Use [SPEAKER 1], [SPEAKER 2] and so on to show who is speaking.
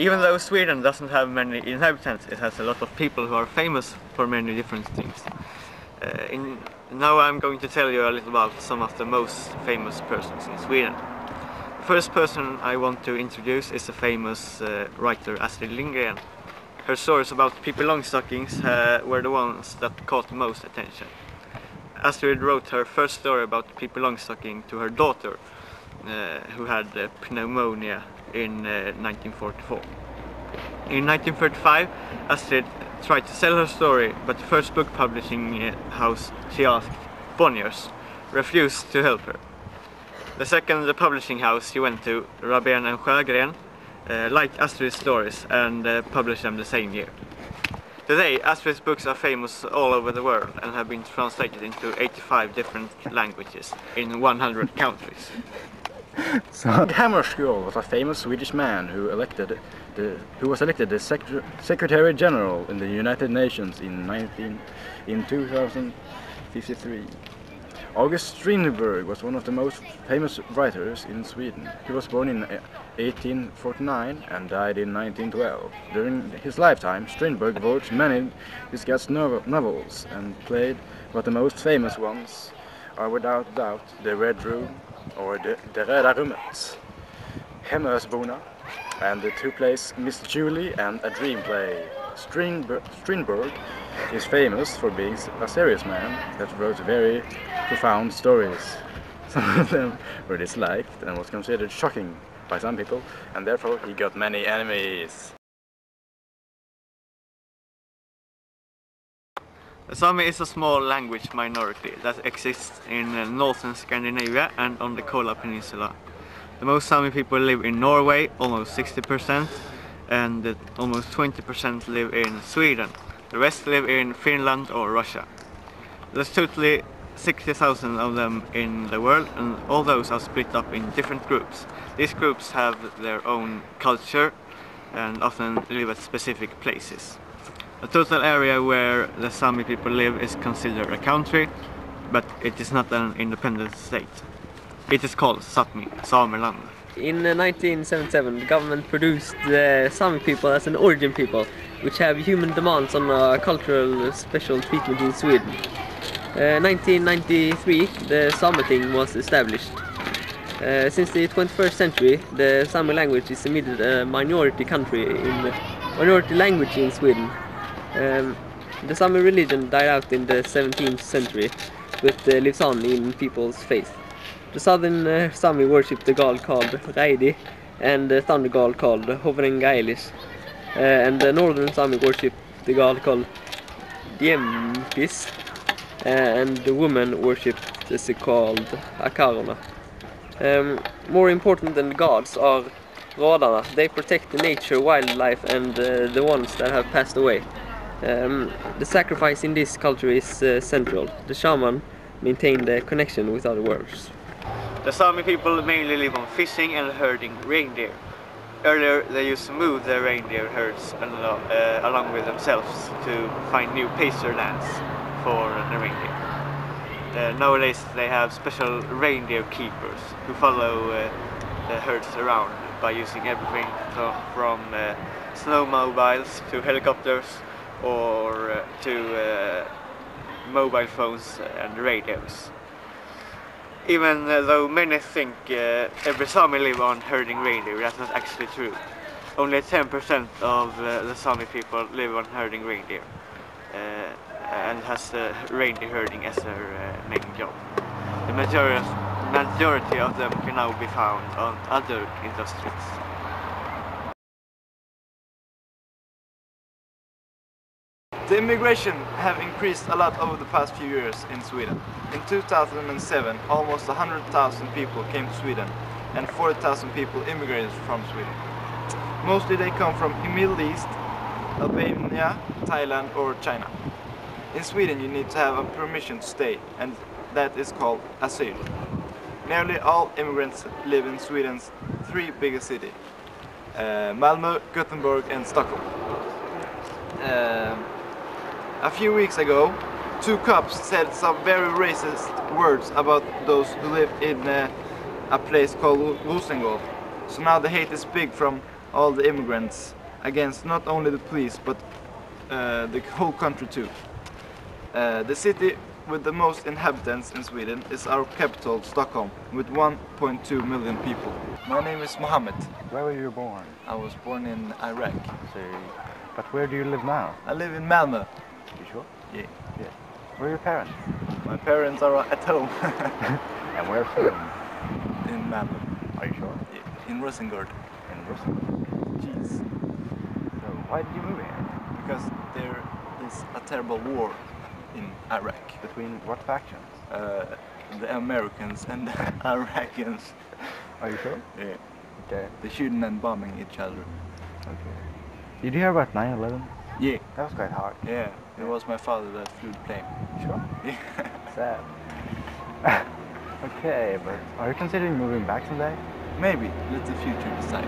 [SPEAKER 1] Even though Sweden doesn't have many inhabitants, it has a lot of people who are famous for many different things. Now I'm going to tell you a little about some of the most famous persons in Sweden. The first person I want to introduce is the famous writer Astrid Lindgren. Her stories about Pippi Longstockings were the ones that caught the most attention. Astrid wrote her first story about Pippi Longstocking to her daughter, who had pneumonia in 1944. In 1935, Astrid tried to sell her story, but the first book publishing house she asked, Bonniers, refused to help her. The second publishing house she went to, Rabén and Sjögren, liked Astrid's stories and published them the same year. Today, Astrid's books are famous all over the world and have been translated into 85 different languages in 100 countries.
[SPEAKER 2] Dag Hammarskjöld was a famous Swedish man who was elected the Secretary General in the United Nations in 2053. August Strindberg was one of the most famous writers in Sweden. He was born in 1849 and died in 1912. During his lifetime, Strindberg wrote many discussed novels and played, but the most famous ones are without doubt The Red Room or Det Röda Rummet, Hemösborna, and the two plays Miss Julie and A Dream Play. Strindberg is famous for being a serious man that wrote very profound stories. Some of them were disliked and was considered shocking by some people, and therefore he got many enemies.
[SPEAKER 1] The Sami is a small language minority that exists in northern Scandinavia and on the Kola Peninsula. The most Sami people live in Norway, almost 60%, and almost 20% live in Sweden. The rest live in Finland or Russia. There's totally 60,000 of them in the world, and all those are split up in different groups. These groups have their own culture and often live at specific places. The total area where the Sami people live is considered a country, but it is not an independent state. It is called Sápmi, Sameland.
[SPEAKER 3] In 1977, the government produced the Sami people as an origin people, which have human demands on a cultural special treatment in Sweden. 1993, the Sameting was established. Since the 21st century, the Sami language is admitted a minority language in Sweden. The Sami religion died out in the 17th century, but lives on in people's faith. The southern Sami worship the god called Raidi and the thunder god called Hovengailis, and the northern Sami worship the god called Diempis, and the woman worshipped is called Akarona. More important than the gods are Radarna. They protect the nature, wildlife, and the ones that have passed away. The sacrifice in this culture is central. The shaman maintained the connection with other worlds.
[SPEAKER 1] The Sami people mainly live on fishing and herding reindeer. Earlier they used to move their reindeer herds along with themselves to find new pasture lands for the reindeer. Nowadays they have special reindeer keepers who follow the herds around by using everything from snowmobiles to helicopters or to mobile phones and radios. Even though many think every Sami live on herding reindeer, that's not actually true. Only 10% of the Sami people live on herding reindeer and has reindeer herding as their main job. The majority of them can now be found on other industries.
[SPEAKER 4] The immigration have increased a lot over the past few years in Sweden. In 2007, almost 100,000 people came to Sweden and 40,000 people immigrated from Sweden. Mostly they come from the Middle East, Albania, Thailand or China. In Sweden you need to have a permission to stay, and that is called asyl. Nearly all immigrants live in Sweden's three biggest cities, Malmö, Gothenburg and Stockholm. A few weeks ago, two cops said some very racist words about those who live in a place called Rosengård. So now the hate is big from all the immigrants against not only the police but the whole country too. The city with the most inhabitants in Sweden is our capital, Stockholm, with 1.2 million people. My name is Mohammed.
[SPEAKER 2] Where were you born?
[SPEAKER 4] I was born in Iraq.
[SPEAKER 2] But where do you live now?
[SPEAKER 4] I live in Malmö.
[SPEAKER 2] You sure?
[SPEAKER 4] Yeah.
[SPEAKER 2] Where are your parents?
[SPEAKER 4] My parents are at home.
[SPEAKER 2] And where's home?
[SPEAKER 4] In Malmö.
[SPEAKER 2] Are you sure?
[SPEAKER 4] Yeah. In Rosengård.
[SPEAKER 2] In Russia.
[SPEAKER 4] Jeez.
[SPEAKER 2] So why did you move here?
[SPEAKER 4] Because there is a terrible war in Iraq.
[SPEAKER 2] Between what factions?
[SPEAKER 4] The Americans and the Iraqis.
[SPEAKER 2] Are you sure?
[SPEAKER 4] Yeah.
[SPEAKER 2] Okay.
[SPEAKER 4] They're shooting and bombing each other.
[SPEAKER 2] Okay. Did you hear about 9/11?
[SPEAKER 4] Yeah.
[SPEAKER 2] That was quite hard.
[SPEAKER 4] Yeah. It was my father that flew the plane.
[SPEAKER 2] Sure.
[SPEAKER 4] Yeah.
[SPEAKER 2] Sad. Okay, but are you considering moving back someday?
[SPEAKER 4] Maybe. Let the future decide.